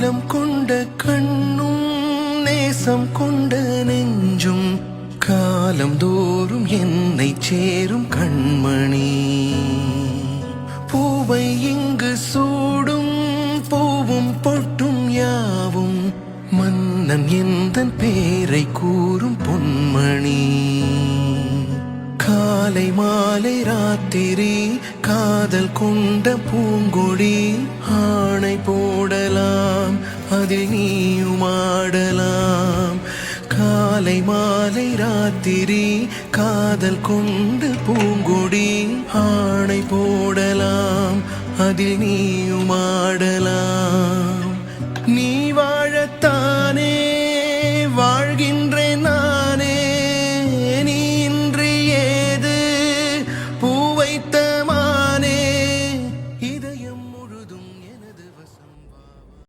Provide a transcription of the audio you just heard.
நீலம் கொண்ட கண்ணும் நேசம் கொண்ட நெஞ்சும் காலம் தோறும் என்னை சேரும் கண்மணி. பூவை இங்கு சூடும் பூவும் பொட்டும் யாவும் மன்னன் எந்தன் பேரை கூறும் பொன்மணி. காலை மாலை ராத்திரி காதல் கொண்ட பூங்கொடி. ஆணை போடலாம் அதில் நீயும் ஆடலாம். காலை மாலை ராத்திரி காதல் கொண்ட பூங்கொடி. ஆணை போடலாம் அதில் நீயும் ஆடலாம்.